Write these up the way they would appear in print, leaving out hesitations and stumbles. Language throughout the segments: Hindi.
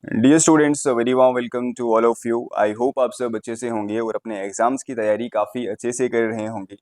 Dear students, very warm welcome to all of you. I hope आप सब अच्छे से होंगे और अपने एग्जाम्स की तैयारी काफ़ी अच्छे से कर रहे होंगे।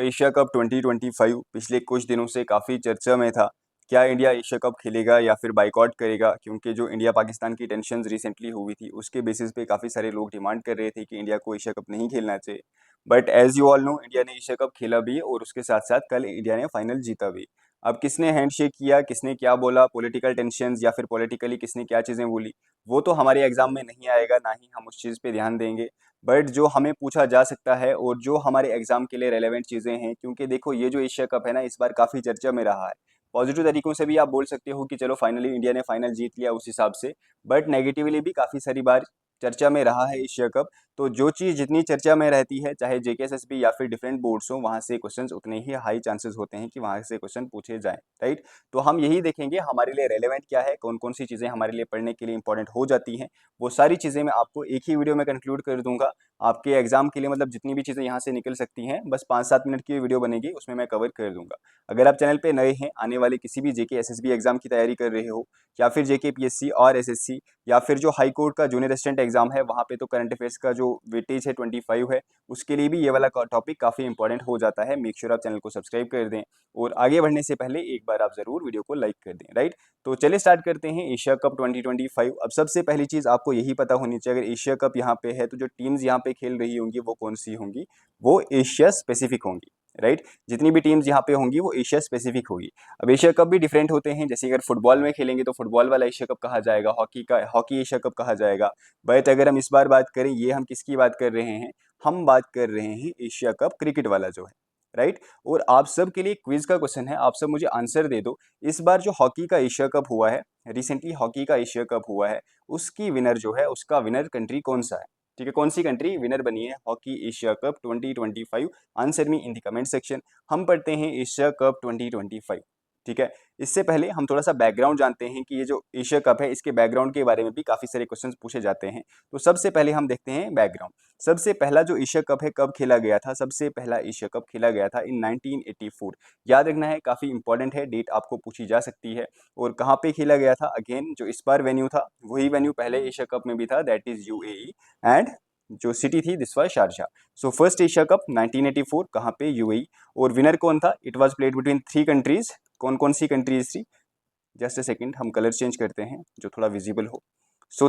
एशिया कप 2025 पिछले कुछ दिनों से काफ़ी चर्चा में था। क्या इंडिया एशिया कप खेलेगा या फिर बाइकआउट करेगा? क्योंकि जो इंडिया पाकिस्तान की टेंशन रिसेंटली हुई थी उसके बेसिस पे काफ़ी सारे लोग डिमांड कर रहे थे कि इंडिया को एशिया कप नहीं खेलना चाहिए। But as you all know, India ने एशिया कप खेला भी और उसके साथ साथ कल इंडिया ने फाइनल जीता भी। अब किसने हैंडशेक किया, किसने क्या बोला, पॉलिटिकल टेंशंस या फिर पॉलिटिकली किसने क्या चीज़ें बोली, वो तो हमारे एग्जाम में नहीं आएगा, ना ही हम उस चीज़ पे ध्यान देंगे। बट जो हमें पूछा जा सकता है और जो हमारे एग्जाम के लिए रेलेवेंट चीज़ें हैं, क्योंकि देखो ये जो एशिया कप है ना, इस बार काफ़ी चर्चा में रहा है। पॉजिटिव तरीकों से भी आप बोल सकते हो कि चलो फाइनली इंडिया ने फाइनल जीत लिया उस हिसाब से। बट नेगेटिवली भी काफ़ी सारी बार चर्चा में रहा है एशिया कप। तो जो चीज़ जितनी चर्चा में रहती है, चाहे जेकेएसएसबी या फिर डिफरेंट बोर्ड्स हो, वहाँ से क्वेश्चंस उतने ही हाई चांसेस होते हैं कि वहाँ से क्वेश्चन पूछे जाएं। राइट। तो हम यही देखेंगे हमारे लिए रेलेवेंट क्या है, कौन कौन सी चीज़ें हमारे लिए पढ़ने के लिए इंपॉर्टेंट हो जाती हैं। वो सारी चीज़ें मैं आपको एक ही वीडियो में कंक्लूड कर दूंगा। आपके एग्जाम के लिए मतलब जितनी भी चीज़ें यहाँ से निकल सकती हैं, बस 5-7 मिनट की वीडियो बनेगी, उसमें मैं कवर कर दूंगा। अगर आप चैनल पे नए हैं, आने वाले किसी भी जेके एसएसबी एग्जाम की तैयारी कर रहे हो, या फिर जेके पीएससी और एसएससी, या फिर जो हाई कोर्ट का जूनियर असिस्टेंट एग्जाम है, वहाँ पे तो करंट अफेयर्स का जो वेटेज है 25 है, उसके लिए भी ये वाला टॉपिक काफ़ी इंपॉर्टेंट हो जाता है। मेक श्योर आप चैनल को सब्सक्राइब कर दें और आगे बढ़ने से पहले एक बार आप ज़रूर वीडियो को लाइक कर दें। राइट। तो चलिए स्टार्ट करते हैं एशिया कप 2025। अब सबसे पहली चीज़ आपको यही पता होनी चाहिए, अगर एशिया कप यहाँ पे है तो जो टीम्स यहाँ पे खेल रही होंगी वो कौन सी होंगी? वो एशिया स्पेसिफिक होंगी। राइट। जितनी भी टीम्स यहाँ पे होंगी वो एशिया स्पेसिफिक होगी। अब एशिया कप भी डिफरेंट होते हैं, जैसे अगर फुटबॉल में खेलेंगे तो फुटबॉल वाला एशिया कप कहा जाएगा, हॉकी एशिया कप कहा जाएगा। बट अगर हम इस बार बात करें, ये हम किसकी बात कर रहे हैं? हम बात कर रहे हैं एशिया कप क्रिकेट वाला जो है। राइट। और आप सब के लिए क्विज का क्वेश्चन है, आप सब मुझे आंसर दे दो। इस बार जो हॉकी का एशिया कप हुआ है, रिसेंटली हॉकी का एशिया कप हुआ है, उसकी विनर जो है, उसका विनर कंट्री कौन सा है? ठीक है, कौन सी कंट्री विनर बनी है hockey Asia cup 2025? Answer me in the comment section. हम पढ़ते हैं एशिया कप 2025। ठीक है। इससे पहले हम थोड़ा सा बैकग्राउंड जानते हैं कि ये जो एशिया कप है, इसके बैकग्राउंड के बारे में भी काफ़ी सारे क्वेश्चंस पूछे जाते हैं। तो सबसे पहले हम देखते हैं बैकग्राउंड। सबसे पहला जो एशिया कप है कब खेला गया था? सबसे पहला एशिया कप खेला गया था इन 1984। याद रखना है, काफ़ी इंपॉर्टेंट है, डेट आपको पूछी जा सकती है। और कहाँ पे खेला गया था? अगेन जो इस बार वेन्यू था वही वेन्यू पहले एशिया कप में भी था, दैट इज यूएई। एंड जो सिटी थी this was Sharjah. So first Asia cup 1984 कहाँ पे? यूएई। और विनर कौन था? It was played between 3 countries. कौन कौन सी कंट्रीज थी? जस्ट अ सेकंड, हम कलर चेंज करते हैं जो थोड़ा विजिबल हो।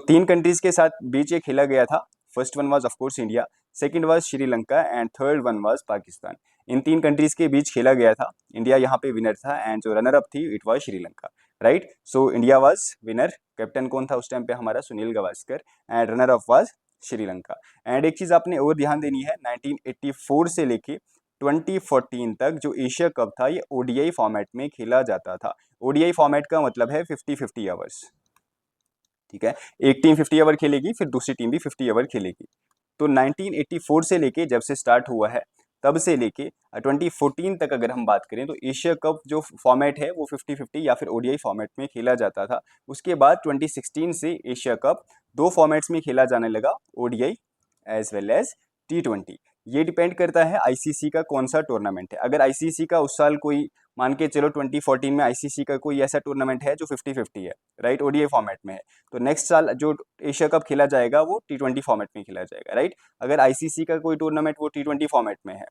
3 कंट्रीज के साथ बीच ये खेला गया था। First one was of course India, second was Sri Lanka and third one was Pakistan. In 3 countries के बीच खेला गया था। इंडिया यहाँ पे विनर था एंड जो रनर अप थी it was Sri Lanka. Right. So India was winner. Captain कौन था उस टाइम पे? हमारा Sunil Gavaskar. And runner up was Sri Lanka. And एक चीज आपने और ध्यान देनी है, 1984 से लेके 2014 तक जो एशिया कप था ये ओडीआई फॉर्मेट में खेला जाता था। ओडीआई फॉर्मेट का मतलब है 50-50 आवर्स। ठीक है। एक टीम 50 ओवर खेलेगी, फिर दूसरी टीम भी 50 ओवर खेलेगी। तो 1984 से लेके जब से स्टार्ट हुआ है, तब से लेके 2014 तक अगर हम बात करें, तो एशिया कप जो फॉर्मेट है वो 50-50 या फिर ओडीआई फॉर्मेट में खेला जाता था। उसके बाद 2016 से एशिया कप दो फॉर्मेट्स में खेला जाने लगा, ODI as well as T20। ये डिपेंड करता है आईसीसी का कौन सा टूर्नामेंट है। अगर आईसीसी का उस साल कोई, मान के चलो 2014 में आईसीसी का कोई ऐसा टूर्नामेंट है जो 50-50 है, राइट, ओडीआई फॉर्मेट में है, तो नेक्स्ट साल जो एशिया कप खेला जाएगा वो T20 फॉर्मेट में खेला जाएगा। राइट। अगर आईसीसी का कोई टूर्नामेंट वो T20 फॉर्मेट में है,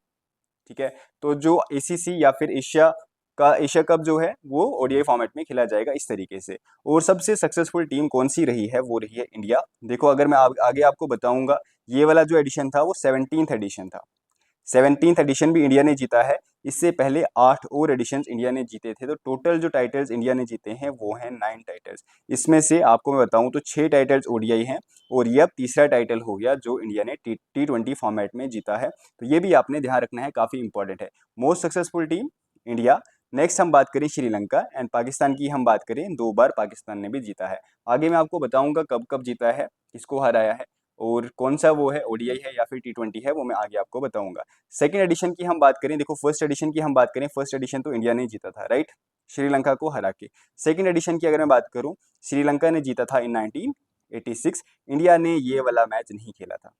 ठीक है, तो जो एसीसी या फिर एशिया कप जो है वो ओडीआई फॉर्मेट में खेला जाएगा, इस तरीके से। और सबसे सक्सेसफुल टीम कौन सी रही है? वो रही है इंडिया। देखो, अगर मैं आगे आपको बताऊंगा, ये वाला जो एडिशन था वो 17th एडिशन था। 17th एडिशन भी इंडिया ने जीता है। इससे पहले 8 और एडिशंस इंडिया ने जीते थे। तो टोटल जो टाइटल्स इंडिया ने जीते हैं वो हैं 9 टाइटल्स। इसमें से आपको मैं बताऊं तो 6 टाइटल्स ओडीआई हैं, और ये अब तीसरा टाइटल हो गया जो इंडिया ने T20 फॉर्मेट में जीता है। तो ये भी आपने ध्यान रखना है, काफ़ी इंपॉर्टेंट है। Most successful team India. Next हम बात करें श्रीलंका एंड पाकिस्तान की, हम बात करें 2 बार पाकिस्तान ने भी जीता है। आगे मैं आपको बताऊंगा कब कब जीता है, किसको हराया है, और कौन सा वो है, ओडीआई है या फिर T20 है, वो मैं आगे आपको बताऊंगा। सेकंड एडिशन की हम बात करें, देखो फर्स्ट एडिशन की हम बात करें, फर्स्ट एडिशन तो इंडिया ने जीता था, राइट, श्रीलंका को हरा के। सेकंड एडिशन की अगर मैं बात करूं, श्रीलंका ने जीता था इन 1986। इंडिया ने ये वाला मैच नहीं खेला था।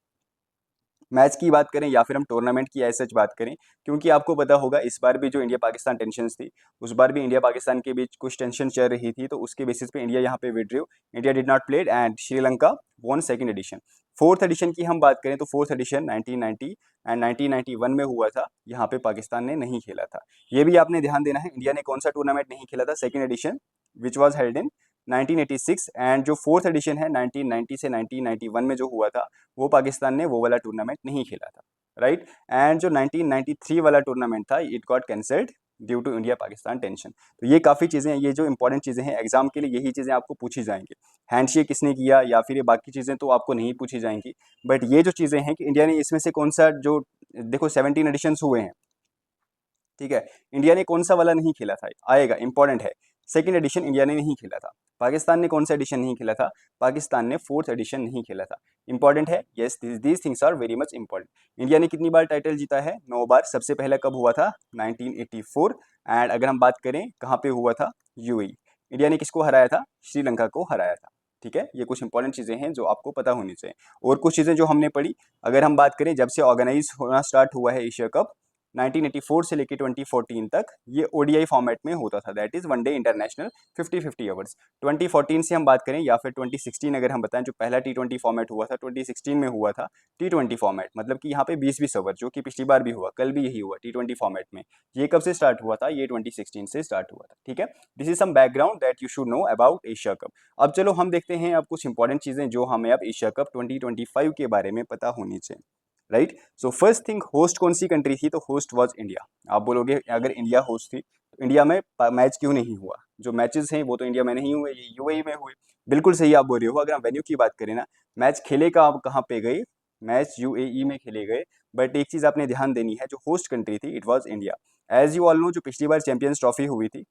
मैच की बात करें या फिर हम टूर्नामेंट की ऐसे सच बात करें, क्योंकि आपको पता होगा इस बार भी जो इंडिया पाकिस्तान टेंशन्स थी, उस बार भी इंडिया पाकिस्तान के बीच कुछ टेंशन चल रही थी, तो उसके बेसिस पे इंडिया यहाँ पे withdrew, India did not played and Sri Lanka won second edition. Fourth edition की हम बात करें तो फोर्थ एडिशन 1990 एंड 1991 में हुआ था, यहाँ पे पाकिस्तान ने नहीं खेला था। ये भी आपने ध्यान देना है, इंडिया ने कौन सा टूर्नामेंट नहीं खेला था second edition, which was held in 1986, and जो फोर्थ एडिशन है 1990 से 1991 में जो हुआ था, वो पाकिस्तान ने वो वाला टूर्नामेंट नहीं खेला था, राइट। एंड जो 1993 वाला टूर्नामेंट था, it got cancelled due to India Pakistan tension. तो ये काफ़ी चीज़ें, ये जो इंपॉर्टेंट चीज़ें हैं एग्जाम के लिए, यही चीज़ें आपको पूछी जाएंगी। हैंडशेक किसने किया या फिर ये बाकी चीज़ें तो आपको नहीं पूछी जाएंगी, बट ये जो चीज़ें हैं कि इंडिया ने इसमें से कौन सा जो, देखो 17 एडिशंस हुए हैं, ठीक है, इंडिया ने कौन सा वाला नहीं खेला था, आएगा, इंपॉर्टेंट है। सेकंड एडिशन इंडिया ने नहीं खेला था। पाकिस्तान ने कौन सा एडिशन नहीं खेला था, पाकिस्तान ने फोर्थ एडिशन नहीं खेला था। इंपॉर्टेंट है, yes, these things are very much important. India ने कितनी बार टाइटल जीता है, 9 बार। सबसे पहला कब हुआ था, 1984। एंड अगर हम बात करें कहाँ पे हुआ था, यूएई। इंडिया ने किसको हराया था, श्रीलंका को हराया था, ठीक है। ये कुछ इंपॉर्टेंट चीज़ें हैं जो आपको पता होनी चाहिए। और कुछ चीज़ें जो हमने पढ़ी, अगर हम बात करें जब से ऑर्गेनाइज होना स्टार्ट हुआ है एशिया कप 1984 से लेकर 2014 तक, ये ओडीआई फॉर्मेट में होता था, that is one day international 50-50 overs. 2014 से हम बात करें या फिर 2016 अगर हम बताएं, जो पहला टी20 फॉर्मेट हुआ था 2016 में हुआ था, टी20 फॉर्मेट, मतलब कि यहाँ पे 20-20 ओवर, जो कि पिछली बार भी हुआ, कल भी यही हुआ टी20 फॉर्मेट में। ये कब से स्टार्ट हुआ था, ये 2016 से स्टार्ट हुआ था, ठीक है। This is some background that you should know about Asia cup. अब चलो हम देखते हैं अब कुछ इंपॉर्टेंट चीजें जो हमें अब एशिया कप 2025 के बारे में पता होनी चाहिए, right. So first thing, host कौन सी कंट्री थी, तो होस्ट वाज इंडिया। आप बोलोगे अगर इंडिया होस्ट थी तो इंडिया में मैच क्यों नहीं हुआ, जो मैचेस हैं वो तो इंडिया में नहीं हुए, ये यूएई में हुए। बिल्कुल सही आप बोल रहे हो। अगर हम वेन्यू की बात करें ना, मैच खेले का आप कहाँ पे गए, मैच यूएई में खेले गए। बट एक चीज़ आपने ध्यान देनी है, जो होस्ट कंट्री थी it was India. As you all know, जो पिछली बार चैंपियंस ट्रॉफी हुई थी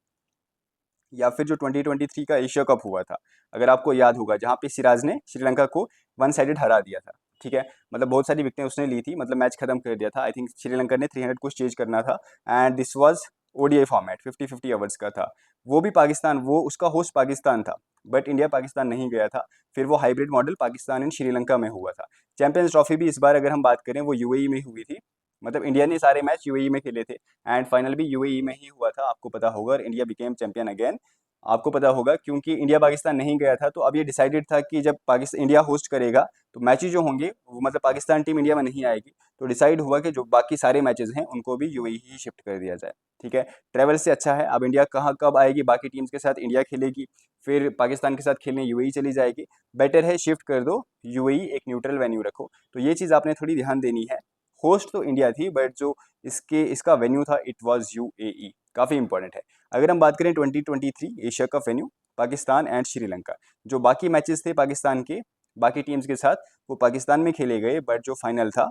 या फिर जो 2023 का एशिया कप हुआ था, अगर आपको याद होगा, जहाँ पे सिराज ने श्रीलंका को वन साइडेड हरा दिया था, ठीक है। मतलब बहुत सारी विकेटें उसने ली थी, मतलब मैच खत्म कर दिया था। आई थिंक श्रीलंका ने 300 कुछ चेज करना था, and this was ODI format 50-50 overs का था। वो भी पाकिस्तान, वो उसका होस्ट पाकिस्तान था, बट इंडिया पाकिस्तान नहीं गया था। फिर वो hybrid model Pakistan and Sri Lanka में हुआ था। चैंपियंस ट्रॉफी भी इस बार अगर हम बात करें वो यूएई में हुई थी, मतलब इंडिया ने सारे मैच यूएई में खेले थे, एंड फाइनल भी यूएई में ही हुआ था, आपको पता होगा। और इंडिया बिकेम चैंपियन अगेन, आपको पता होगा, क्योंकि इंडिया पाकिस्तान नहीं गया था, तो अब ये डिसाइडेड था कि जब पाकिस्तान इंडिया होस्ट करेगा तो मैचेस जो होंगे वो, मतलब पाकिस्तान टीम इंडिया में नहीं आएगी, तो डिसाइड हुआ कि जो बाकी सारे मैचेस हैं उनको भी यूएई ही शिफ्ट कर दिया जाए, ठीक है। ट्रेवल से अच्छा है, अब इंडिया कहाँ कब आएगी, बाकी टीम्स के साथ इंडिया खेलेगी, फिर पाकिस्तान के साथ खेलने यूएई चली जाएगी। बेटर है शिफ्ट कर दो यूएई, एक न्यूट्रल वेन्यू रखो। तो ये चीज़ आपने थोड़ी ध्यान देनी है। होस्ट तो इंडिया थी, बट जो इसका वेन्यू था इट वाज यूएई, काफ़ी इंपॉर्टेंट है। अगर हम बात करें 2023 Asia cup venue, Pakistan and Sri Lanka, जो बाकी मैचेस थे पाकिस्तान के बाकी टीम्स के साथ, वो पाकिस्तान में खेले गए, बट जो फाइनल था,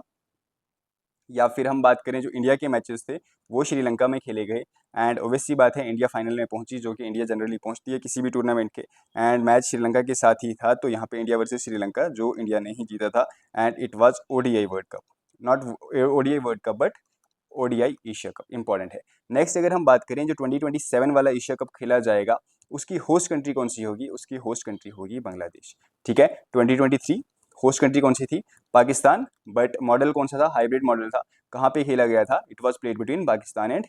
या फिर हम बात करें जो इंडिया के मैचेस थे, वो श्रीलंका में खेले गए। एंड ओबियसली बात है, इंडिया फाइनल में पहुंची, जो कि इंडिया जनरली पहुंचती है किसी भी टूर्नामेंट के, एंड मैच श्रीलंका के साथ ही था, तो यहाँ पे इंडिया वर्सेस श्रीलंका, जो इंडिया नहीं जीता था, and it was ODI world cup, not ODI world cup but ODI Asia cup, important है। नेक्स्ट अगर हम बात करें, जो 2027 वाला एशिया कप खेला जाएगा, उसकी होस्ट कंट्री कौन सी होगी, उसकी होस्ट कंट्री होगी बांग्लादेश, ठीक है। 2023 होस्ट कंट्री कौन सी थी, पाकिस्तान, बट मॉडल कौन सा था, हाइब्रिड मॉडल था। कहाँ पे खेला गया था, it was played between Pakistan and,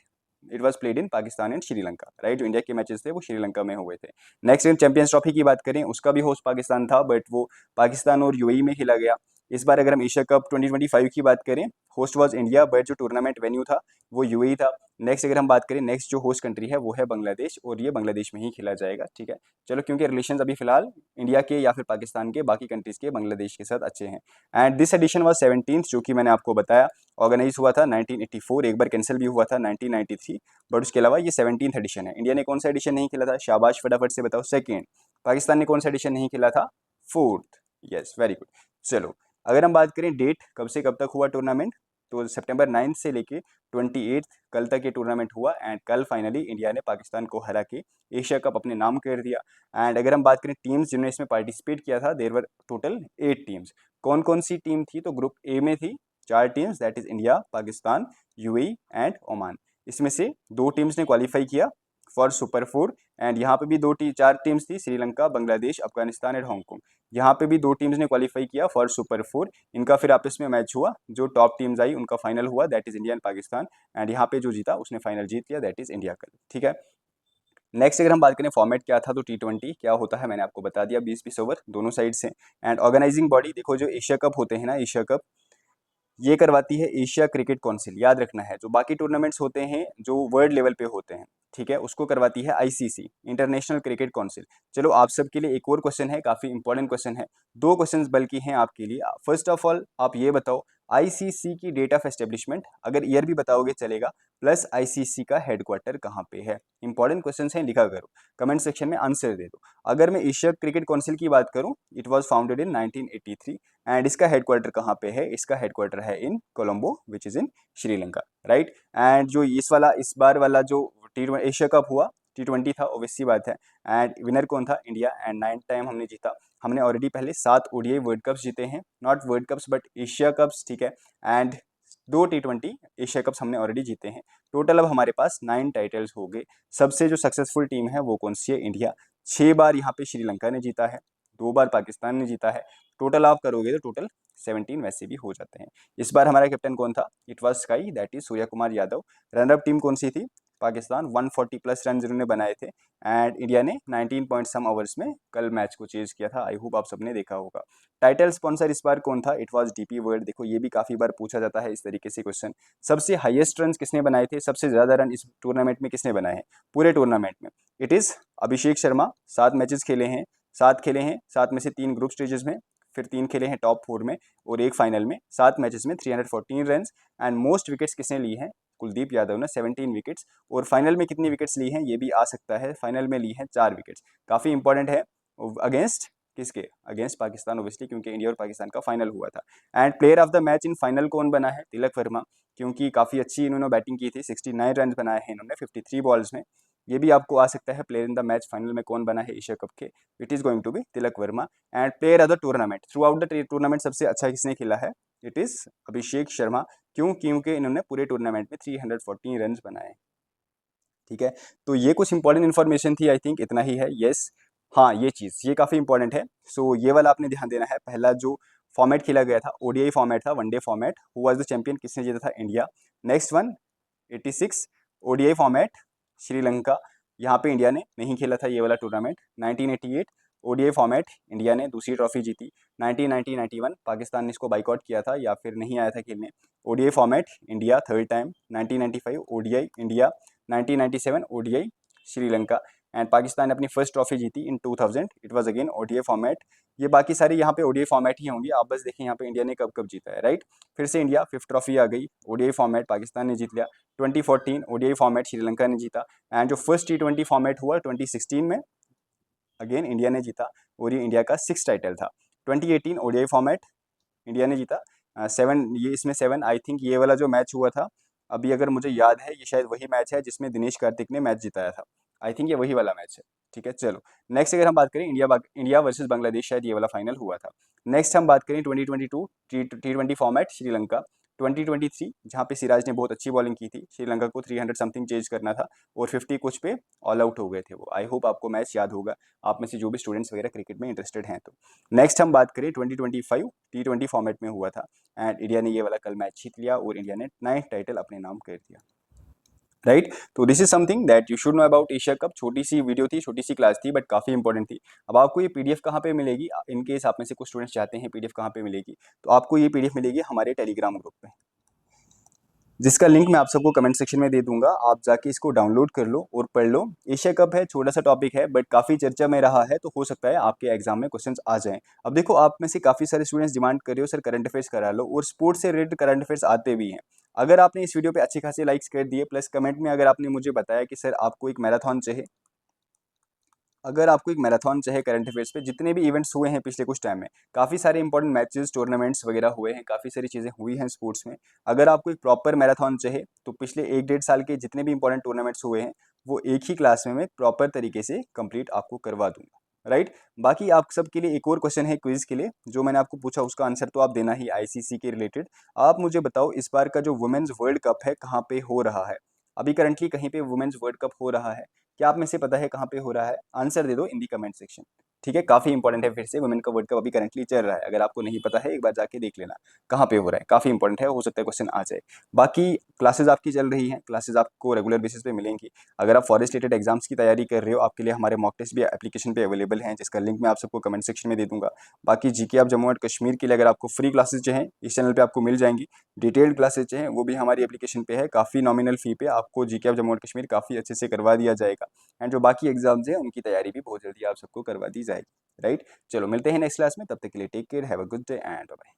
it was played in Pakistan and Sri Lanka, right. जो इंडिया के मैचेस थे वो श्रीलंका में हुए थे। नेक्स्ट चैंपियंस ट्रॉफी की बात करें, उसका भी होस्ट पाकिस्तान था, बट वो पाकिस्तान और यूएई में खेला गया। इस बार अगर हम एशिया कप 2025 की बात करें, होस्ट वाज इंडिया, बट जो टूर्नामेंट वेन्यू था वो यूएई था। नेक्स्ट अगर हम बात करें, नेक्स्ट जो होस्ट कंट्री है वो है बांग्लादेश, और ये बांग्लादेश में ही खेला जाएगा, ठीक है। चलो, क्योंकि रिलेशंस अभी फिलहाल इंडिया के या फिर पाकिस्तान के बाकी कंट्रीज के बांग्लादेश के साथ अच्छे हैं। And this addition was 17th, जो कि मैंने आपको बताया ऑर्गेनाइज हुआ था 1984, एक बार कैंसिल भी हुआ था 1993, बट उसके अलावा ये 17th एडिशन है। इंडिया ने कौन सा एडिशन नहीं खेला था, शाबाश, फटाफट से बताओ। सेकेंड। पाकिस्तान ने कौन सा एडिशन नहीं खेला था, फोर्थ। Yes, very good. चलो, अगर हम बात करें डेट कब से कब तक हुआ टूर्नामेंट, तो सितंबर 9 से लेके 28 कल तक ये टूर्नामेंट हुआ, एंड कल फाइनली इंडिया ने पाकिस्तान को हरा के एशिया कप अपने नाम कर दिया। एंड अगर हम बात करें टीम्स जिन्होंने इसमें पार्टिसिपेट किया था, देर वर टोटल 8 टीम्स। कौन कौन सी टीम थी, तो ग्रुप ए में थी 4 teams, that is India, Pakistan, UAE and Oman. इसमें से 2 टीम्स ने क्वालिफाई किया फॉर सुपर 4, एंड यहाँ पे भी 4 टीम्स थी, श्रीलंका, बांग्लादेश, अफगानिस्तान एंड हांगकॉन्ग। यहाँ पे भी 2 टीम्स ने क्वालिफाई किया फॉर सुपर 4। इनका फिर आपस में मैच हुआ, जो टॉप टीम्स आई उनका फाइनल हुआ, that is India and Pakistan, and यहाँ पे जो जीता उसने फाइनल जीत लिया, दैट इज इंडिया कल। ठीक है, नेक्स्ट अगर हम बात करें फॉर्मेट क्या था, तो T20 क्या होता है मैंने आपको बता दिया, 20-20 ओवर दोनों साइड से। एंड ऑर्गेनाइजिंग बॉडी देखो, जो एशिया कप होते हैं ना, एशिया कप ये करवाती है एशिया क्रिकेट काउंसिल, याद रखना है। जो बाकी टूर्नामेंट्स होते हैं जो वर्ल्ड लेवल पे होते हैं, ठीक है, उसको करवाती है ICC, इंटरनेशनल क्रिकेट काउंसिल। चलो आप सबके लिए एक और क्वेश्चन है, काफ़ी इंपॉर्टेंट क्वेश्चन है, 2 क्वेश्चंस बल्कि हैं आपके लिए। फर्स्ट ऑफ ऑल आप ये बताओ, ICC की डेट ऑफ एस्टेब्लिशमेंट, अगर ईयर भी बताओगे चलेगा, प्लस ICC का हेडक्वार्टर कहाँ पे है। इंपॉर्टेंट क्वेश्चन हैं, लिखा करो, कमेंट सेक्शन में आंसर दे दो। अगर मैं एशिया क्रिकेट काउंसिल की बात करूँ, it was founded in 1983, and इसका हेडक्वार्टर कहाँ पे है, इसका हेडक्वार्टर है in Colombo which is in Sri Lanka, right. And जो इस बार वाला जो एशिया कप हुआ, T20 था, ओबियसली बात है। एंड विनर कौन था, इंडिया, एंड 9 टाइम हमने जीता। हमने ऑलरेडी पहले 7 ODI वर्ल्ड कप्स जीते हैं, not world cups but Asia cups, ठीक है। एंड 2 T20 एशिया कप्स हमने ऑलरेडी जीते हैं। टोटल अब हमारे पास 9 टाइटल्स हो गए। सबसे जो सक्सेसफुल टीम है वो कौन सी है, इंडिया। 6 बार यहाँ पे श्रीलंका ने जीता है, 2 बार पाकिस्तान ने जीता है। टोटल आप करोगे तो टोटल 17 वैसे भी हो जाते हैं। इस बार हमारा कैप्टन कौन था, it was sky, that is Surya Kumar Yadav. Run up team कौन सी थी, पाकिस्तान, 140 प्लस रन जिन्होंने बनाए थे। एंड इंडिया ने 19 पॉइंट सम ओवर्स में कल मैच को चेज किया था, आई होप आप सबने देखा होगा। टाइटल स्पॉन्सर इस बार कौन था, इट वाज DP वर्ल्ड। देखो ये भी काफी बार पूछा जाता है इस तरीके से क्वेश्चन। सबसे हाईएस्ट रन किसने बनाए थे, सबसे ज्यादा रन इस टूर्नामेंट में किसने बनाए हैं, पूरे टूर्नामेंट में, it is Abhishek Sharma. 7 matches खेले हैं, 7 खेले हैं, 7 में से 3 ग्रुप स्टेजेस में, फिर 3 खेले हैं टॉप 4 में, और 1 फाइनल में। 7 मैचेस में 314 रन। एंड मोस्ट विकेट्स किसने ली हैं, कुलदीप यादव ने 17 विकेट्स। और फाइनल में कितनी विकेट्स ली हैं, ये भी आ सकता है, फाइनल में ली हैं 4 विकेट्स। काफ़ी इंपॉर्टेंट है, अगेंस्ट किसके, अगेंस्ट पाकिस्तान ओबियसली, क्योंकि इंडिया और पाकिस्तान का फाइनल हुआ था। And player of the match in final कौन बना है, तिलक वर्मा, क्योंकि काफ़ी अच्छी इन्होंने बैटिंग की थी, 69 रन बनाए हैं इन्होंने 53 बॉल्स में। ये भी आपको आ सकता है, player in the match final में कौन बना है एशिया कप के, it is going to be Tilak Varma. And player of the tournament, throughout the tournament सबसे अच्छा किसने खेला है, इट इज़ अभिषेक शर्मा। क्यों, क्योंकि इन्होंने पूरे टूर्नामेंट में 314 रन बनाए। ठीक है, तो ये कुछ इंपॉर्टेंट इन्फॉर्मेशन थी, आई थिंक इतना ही है। यस, हाँ ये चीज़ ये काफ़ी इंपॉर्टेंट है। सो ये वाला आपने ध्यान देना है। पहला जो फॉर्मेट खेला गया था ODI फॉर्मेट था, one day format, who was the champion, किसने जीता था, India. Next one 86 ODI format, Sri Lanka, यहाँ पे इंडिया ने नहीं खेला था ये वाला टूर्नामेंट। 1988 ODI फॉर्मेट, इंडिया ने दूसरी ट्रॉफी जीती। 1990-91 पाकिस्तान ने इसको बाइकआउट किया था या फिर नहीं आया था खेलने। ODI format India third time. 1995 ODI India, 1997 ODI Sri Lanka. And Pakistan ने अपनी फर्स्ट ट्रॉफी जीती इन 2000, it was again ODI format. ये बाकी सारे यहाँ पे ODI फॉर्मेट ही होंगी, आप बस देखें यहाँ पे इंडिया ने कब कब जीता है, राइट। फिर से इंडिया 5th ट्रॉफी आ गई, ODI फॉर्मेट पाकिस्तान ने जीत लिया। 2014 ODI फॉर्मेट श्रीलंका ने जीता। एंड जो फर्स्ट T20 फॉर्मेट हुआ 2016 में, अगेन इंडिया ने जीता, और ये इंडिया का 6th टाइटल था। 2018 ODI फॉर्मेट इंडिया ने जीता, 7, ये इसमें 7, आई थिंक ये वाला जो मैच हुआ था, अभी अगर मुझे याद है, ये शायद वही मैच है जिसमें दिनेश कार्तिक ने मैच जिताया था, आई थिंक ये वही वाला मैच है। ठीक है, चलो नेक्स्ट अगर हम बात करें, इंडिया वर्सेस बांग्लादेश, शायद ये वाला फाइनल हुआ था। नेक्स्ट हम बात करें 2022 T20 फॉर्मेट, श्रीलंका। 2023 जहाँ पे सिराज ने बहुत अच्छी बॉलिंग की थी, श्रीलंका को 300 समथिंग चेज करना था, और 50 कुछ पे ऑल आउट हो गए थे वो। आई होप आपको मैच याद होगा, आप में से जो भी स्टूडेंट्स वगैरह क्रिकेट में इंटरेस्टेड हैं तो। नेक्स्ट हम बात करें 2025 T20 फॉर्मेट में हुआ था, एंड इंडिया ने ये वाला कल मैच जीत लिया, और इंडिया ने 9th टाइटल अपने नाम कर दिया, राइट। तो this is something that you should know about Asia cup. छोटी सी वीडियो थी, छोटी सी क्लास थी, बट काफ़ी इंपॉर्टेंट थी। अब आपको ये PDF कहाँ पे मिलेगी, इन केस आप में से कुछ स्टूडेंट्स चाहते हैं PDF कहाँ पे मिलेगी, तो आपको ये PDF मिलेगी हमारे टेलीग्राम ग्रुप पे, जिसका लिंक मैं आप सबको कमेंट सेक्शन में दे दूंगा। आप जाके इसको डाउनलोड कर लो और पढ़ लो। एशिया कप है, छोटा सा टॉपिक है, बट काफ़ी चर्चा में रहा है, तो हो सकता है आपके एग्जाम में क्वेश्चंस आ जाएं। अब देखो, आप में से काफ़ी सारे स्टूडेंट्स डिमांड कर रहे हो सर करंट अफेयर्स करा लो, और स्पोर्ट्स से रिलेटेड करंट अफेयर्स आते भी हैं। अगर आपने इस वीडियो पे अच्छे खासे लाइक्स कर दिए, प्लस कमेंट में अगर आपने मुझे बताया कि सर आपको एक मैराथन चाहिए, अगर आपको एक मैराथन चाहे करंट अफेयर्स पे, जितने भी इवेंट्स हुए हैं पिछले कुछ टाइम में, काफ़ी सारे इंपॉर्टेंट मैचेस टूर्नामेंट्स वगैरह हुए हैं, काफ़ी सारी चीज़ें हुई हैं स्पोर्ट्स में। अगर आपको एक प्रॉपर मैराथन चाहे, तो पिछले 1-1.5 साल के जितने भी इंपॉर्टेंट टूर्नामेंट्स हुए हैं, वो एक ही क्लास में मैं प्रॉपर तरीके से कंप्लीट आपको करवा दूंगा, राइट। बाकी आप सबके लिए एक और क्वेश्चन है क्विज के लिए, जो मैंने आपको पूछा उसका आंसर तो आप देना ही, ICC के रिलेटेड। आप मुझे बताओ, इस बार का जो वुमेन्स वर्ल्ड कप है कहाँ पे हो रहा है। अभी करंटली कहीं पे वुमेन्स वर्ल्ड कप हो रहा है, क्या आप में से पता है कहाँ पे हो रहा है, आंसर दे दो इन दी कमेंट सेक्शन। ठीक है, काफ़ी इंपॉर्टेंट है। फिर से वुमेन का वर्ल्ड कप अभी करंटली चल रहा है, अगर आपको नहीं पता है एक बार जाके देख लेना कहाँ पे हो रहा है, काफ़ी इंपॉर्टेंट है, हो सकता है क्वेश्चन आ जाए। बाकी क्लासेस आपकी चल रही हैं, क्लासेस आपको रेगुलर बेसिस पे मिलेंगी। अगर आप फॉरेस्ट रिलेटेड एग्जाम्स की तैयारी कर रहे हो, आपके लिए हमारे मॉक टेस्ट भी एप्लीकेशन पे अवेलेबल हैं, जिसका लिंक मैं आप सबको कमेंट सेक्शन में दे दूंगा। बाकी जीके आप जम्मू एंड कश्मीर के लिए अगर आपको फ्री क्लासेस जो हैं इस चैनल पे आपको मिल जाएंगी। डिटेल्ड क्लासेस जो हैं वो भी हमारी एप्लीकेशन पे है, काफ़ी नॉमिनल फी पे आपको जीके आप जम्मू एंड कश्मीर काफ़ी अच्छे से करवा दिया जाएगा। एंड जो बाकी एग्जाम्स हैं उनकी तैयारी भी बहुत जल्दी आप सबको करवा दी जाएगी। राइट, चलो मिलते हैं नेक्स्ट क्लास में, तब तक के लिए take care, have a good day and bye.